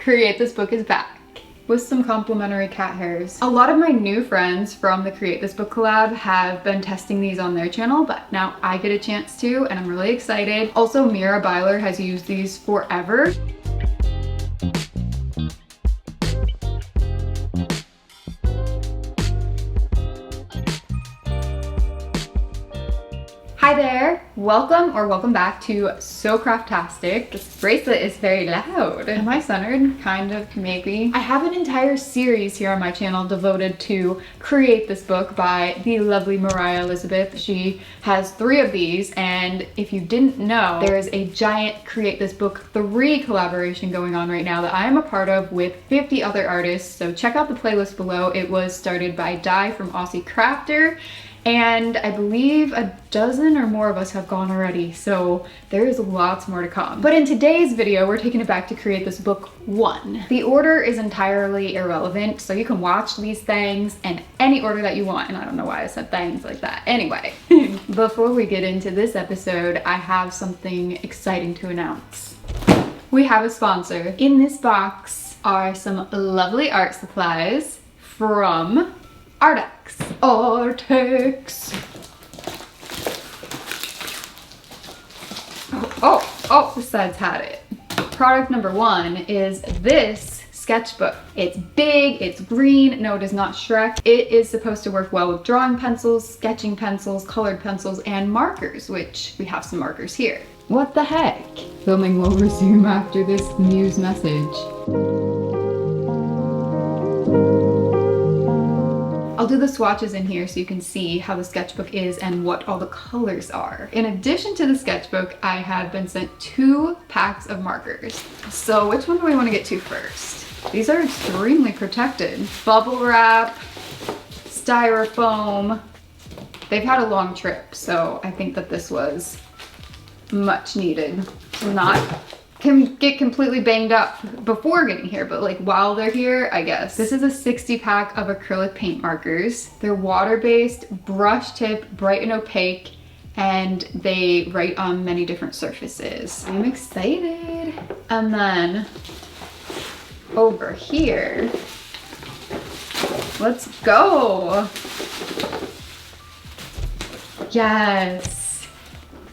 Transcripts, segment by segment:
Create This Book is back with some complimentary cat hairs. A lot of my new friends from the Create This Book collab have been testing these on their channel, but now I get a chance to, and I'm really excited. Also, Mira Byler has used these forever. Hi there, welcome back to SoCraftastic. This bracelet is very loud. Am I centered? Kind of, maybe. I have an entire series here on my channel devoted to Create This Book by the lovely Mariah Elizabeth. She has 3 of these, and if you didn't know, there is a giant Create This Book 3 collaboration going on right now that I am a part of with 50 other artists, so check out the playlist below. It was started by Di from Aussie Crafter, and I believe a dozen or more of us have gone already, so there's lots more to come. But in today's video, we're taking it back to Create This Book 1. The order is entirely irrelevant, so you can watch these things in any order that you want, and I don't know why I said things like that. Anyway, before we get into this episode, I have something exciting to announce. We have a sponsor. In this box are some lovely art supplies from Arrtx. Oh, this side's had it. Product number 1 is this sketchbook. It's big, it's green. No, it is not Shrek. It is supposed to work well with drawing pencils, sketching pencils, colored pencils, and markers, which we have some markers here. What the heck? Filming will resume after this news message. I'll do the swatches in here so you can see how the sketchbook is and what all the colors are. In addition to the sketchbook, I have been sent 2 packs of markers. So which one do we want to get to first? These are extremely protected. Bubble wrap, styrofoam. They've had a long trip, so I think that this was much needed. Can get completely banged up before getting here, but like while they're here, I guess. This is a 60 pack of acrylic paint markers. They're water-based, brush tip, bright and opaque, and they write on many different surfaces. I'm excited. And then over here, let's go. Yes.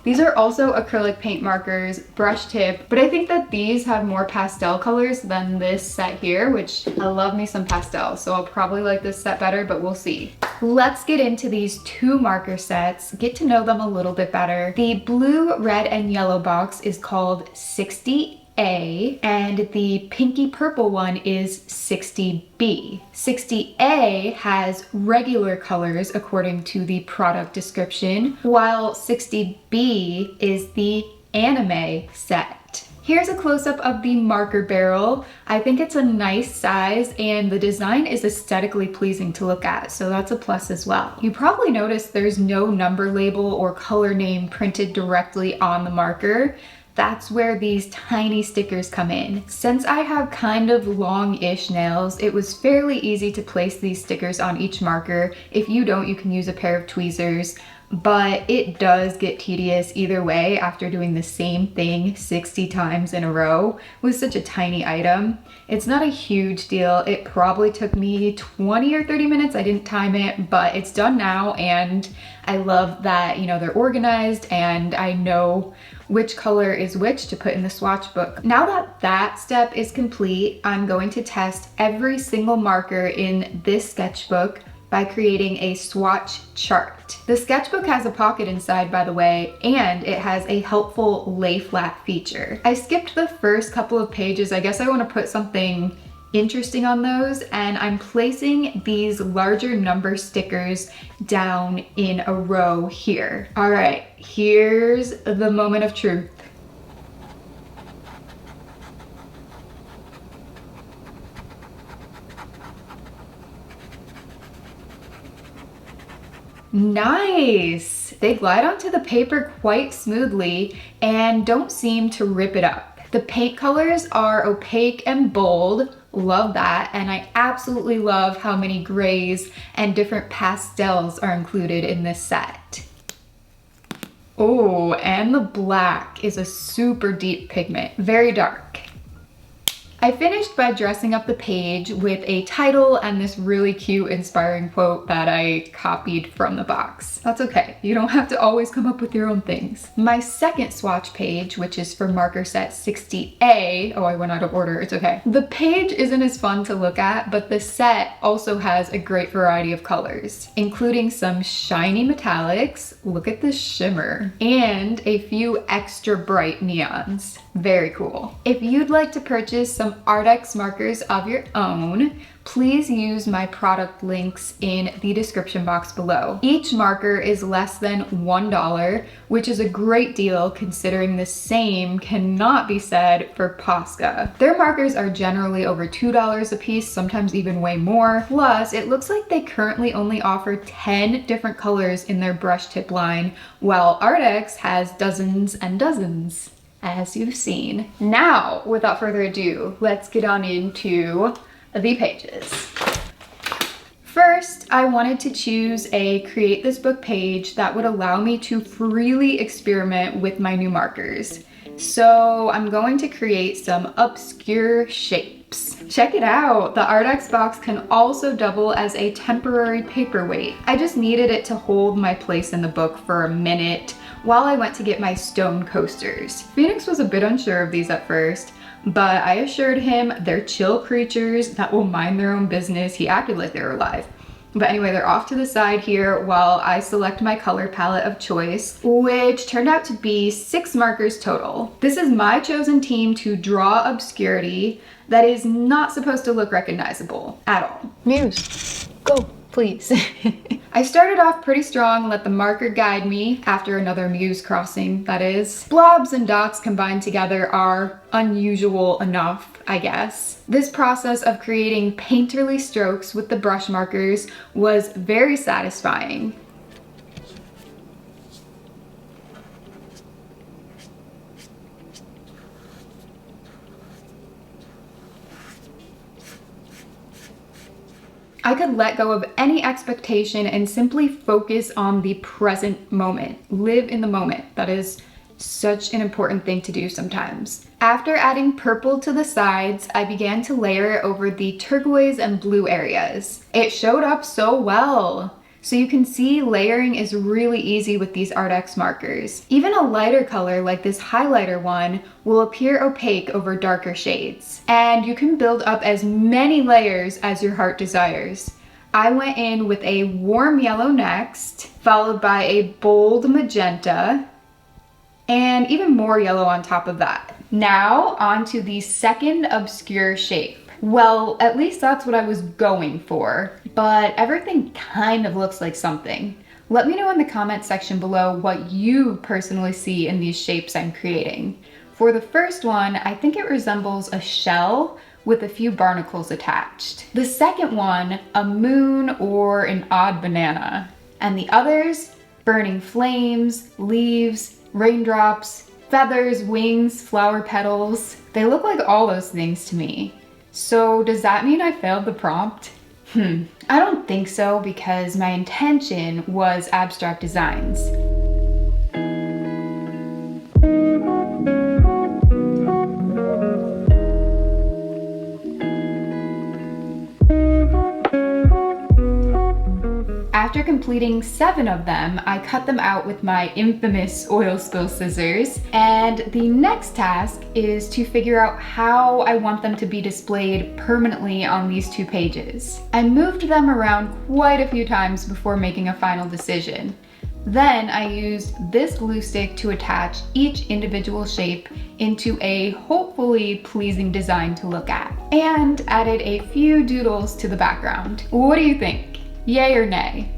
These are also acrylic paint markers, brush tip, but I think that these have more pastel colors than this set here, which I love me some pastel, so I'll probably like this set better, but we'll see. Let's get into these 2 marker sets, get to know them a little bit better. The blue, red, and yellow box is called 60A, and the pinky purple one is 60B. 60A has regular colors according to the product description, while 60B is the anime set. Here's a close-up of the marker barrel. I think it's a nice size and the design is aesthetically pleasing to look at, so that's a plus as well. You probably noticed there's no number label or color name printed directly on the marker. That's where these tiny stickers come in. Since I have kind of long-ish nails, it was fairly easy to place these stickers on each marker. If you don't, you can use a pair of tweezers, but it does get tedious either way after doing the same thing 60 times in a row with such a tiny item. It's not a huge deal. It probably took me 20 or 30 minutes. I didn't time it, but it's done now, and I love that, you know, they're organized and I know which color is which to put in the swatch book. Now that that step is complete, I'm going to test every single marker in this sketchbook by creating a swatch chart. The sketchbook has a pocket inside, by the way, and it has a helpful lay flat feature. I skipped the first couple of pages. I guess I want to put something interesting on those, and I'm placing these larger number stickers down in a row here. All right, here's the moment of truth. Nice! They glide onto the paper quite smoothly and don't seem to rip it up. The paint colors are opaque and bold, love that, and I absolutely love how many grays and different pastels are included in this set. Oh, and the black is a super deep pigment, very dark. I finished by dressing up the page with a title and this really cute inspiring quote that I copied from the box. That's okay, you don't have to always come up with your own things. My second swatch page, which is for marker set 60A, oh I went out of order, it's okay. The page isn't as fun to look at, but the set also has a great variety of colors, including some shiny metallics, look at this shimmer, and a few extra bright neons. Very cool. If you'd like to purchase some Arrtx markers of your own, please use my product links in the description box below. Each marker is less than $1, which is a great deal considering the same cannot be said for Posca. Their markers are generally over $2 a piece, sometimes even way more. Plus, it looks like they currently only offer 10 different colors in their brush tip line, while Arrtx has dozens and dozens, as you've seen. Now, without further ado, let's get on into the pages. First, I wanted to choose a Create This Book page that would allow me to freely experiment with my new markers. So I'm going to create some obscure shapes. Check it out! The Arrtx box can also double as a temporary paperweight. I just needed it to hold my place in the book for a minute while I went to get my stone coasters. Phoenix was a bit unsure of these at first, but I assured him they're chill creatures that will mind their own business. He acted like they were alive. But anyway, they're off to the side here while I select my color palette of choice, which turned out to be 6 markers total. This is my chosen team to draw obscurity that is not supposed to look recognizable at all. Muse, go, please. I started off pretty strong, let the marker guide me after another muse crossing, that is. Blobs and dots combined together are unusual enough, I guess. This process of creating painterly strokes with the brush markers was very satisfying. I could let go of any expectation and simply focus on the present moment. Live in the moment. That is such an important thing to do sometimes. After adding purple to the sides, I began to layer it over the turquoise and blue areas. It showed up so well. So you can see layering is really easy with these Arrtx markers. Even a lighter color like this highlighter one will appear opaque over darker shades. And you can build up as many layers as your heart desires. I went in with a warm yellow next, followed by a bold magenta, and even more yellow on top of that. Now on to the second obscure shape. Well, at least that's what I was going for, but everything kind of looks like something. Let me know in the comment section below what you personally see in these shapes I'm creating. For the first one, I think it resembles a shell with a few barnacles attached. The second one, a moon or an odd banana. And the others, burning flames, leaves, raindrops, feathers, wings, flower petals. They look like all those things to me. So does that mean I failed the prompt? I don't think so, because my intention was abstract designs. After completing 7 of them, I cut them out with my infamous oil spill scissors, and the next task is to figure out how I want them to be displayed permanently on these 2 pages. I moved them around quite a few times before making a final decision. Then I used this glue stick to attach each individual shape into a hopefully pleasing design to look at, and added a few doodles to the background. What do you think? Yay or nay?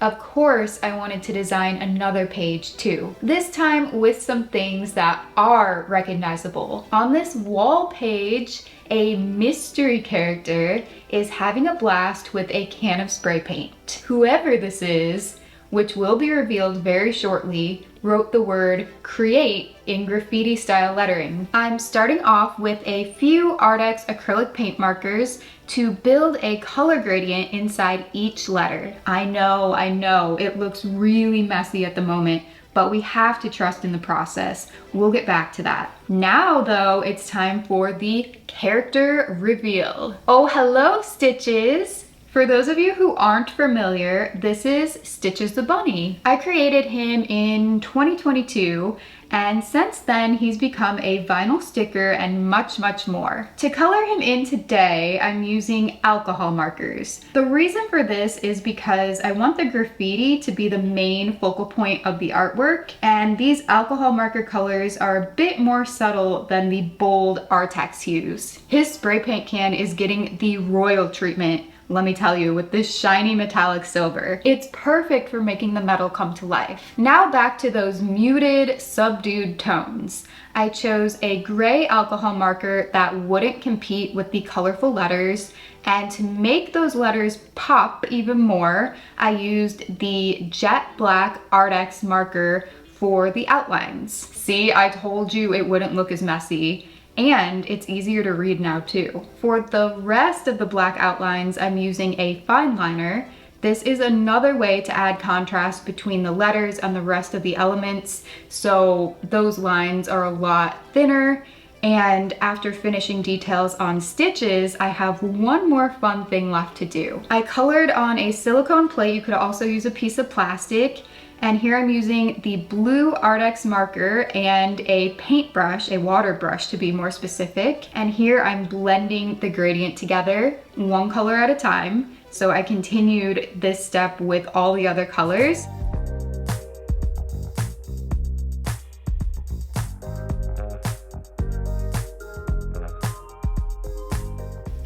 Of course, I wanted to design another page too, this time with some things that are recognizable. On this wall page, a mystery character is having a blast with a can of spray paint. Whoever this is which will be revealed very shortly, wrote the word create in graffiti style lettering. I'm starting off with a few Arrtx acrylic paint markers to build a color gradient inside each letter. I know, it looks really messy at the moment, but we have to trust in the process. We'll get back to that. Now though, it's time for the character reveal. Oh, hello Stitches! For those of you who aren't familiar, this is Stitches the bunny. I created him in 2022, and since then he's become a vinyl sticker and much, much more. To color him in today, I'm using alcohol markers. The reason for this is because I want the graffiti to be the main focal point of the artwork, and these alcohol marker colors are a bit more subtle than the bold Arrtx hues. His spray paint can is getting the royal treatment, let me tell you, with this shiny metallic silver. It's perfect for making the metal come to life. Now back to those muted, subdued tones. I chose a gray alcohol marker that wouldn't compete with the colorful letters, and to make those letters pop even more, I used the jet black Arrtx marker for the outlines. See, I told you it wouldn't look as messy. And it's easier to read now too. For the rest of the black outlines, I'm using a fine liner. This is another way to add contrast between the letters and the rest of the elements, so those lines are a lot thinner. And after finishing details on Stitches, I have one more fun thing left to do. I colored on a silicone plate. You could also use a piece of plastic. And here I'm using the blue Arrtx marker and a paintbrush, a water brush to be more specific. And here I'm blending the gradient together, one color at a time. So I continued this step with all the other colors.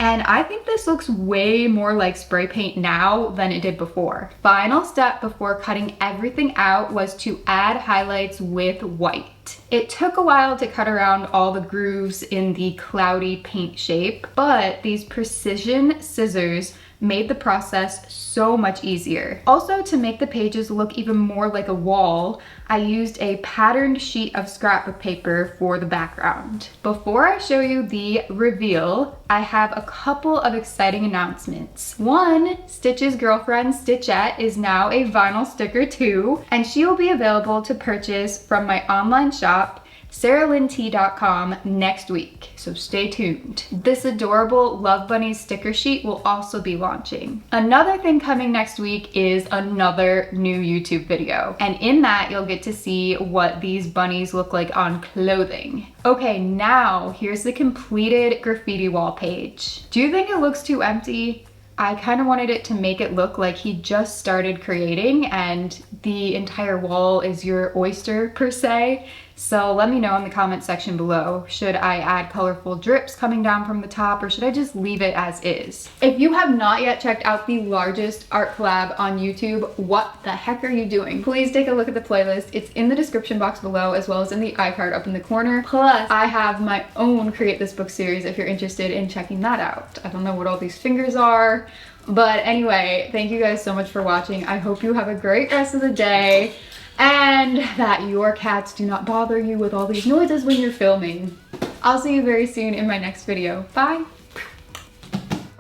And I think this looks way more like spray paint now than it did before. Final step before cutting everything out was to add highlights with white. It took a while to cut around all the grooves in the cloudy paint shape, but these precision scissors made the process so much easier. Also, to make the pages look even more like a wall, I used a patterned sheet of scrapbook paper for the background. Before I show you the reveal, I have a couple of exciting announcements. One, Stitch's girlfriend, Stitchette, is now a vinyl sticker too, and she will be available to purchase from my online shop, saralynT.com, next week, so stay tuned. This adorable Love Bunnies sticker sheet will also be launching. Another thing coming next week is another new YouTube video, and in that you'll get to see what these bunnies look like on clothing. Okay, now here's the completed graffiti wall page. Do you think it looks too empty? I kind of wanted it to make it look like he just started creating and the entire wall is your oyster per se. So let me know in the comment section below. Should I add colorful drips coming down from the top, or should I just leave it as is? If you have not yet checked out the largest art collab on YouTube, what the heck are you doing? Please take a look at the playlist. It's in the description box below, as well as in the iCard up in the corner. Plus, I have my own Create This Book series if you're interested in checking that out. I don't know what all these fingers are, but anyway, thank you guys so much for watching. I hope you have a great rest of the day, and that your cats do not bother you with all these noises when you're filming. I'll see you very soon in my next video. Bye!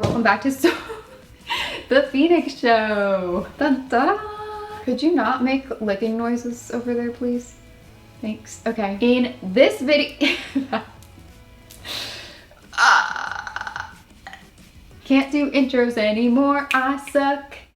Welcome back to the Phoenix Show! Da-da! Could you not make licking noises over there, please? Thanks. Okay. In this video... Can't do intros anymore, I suck.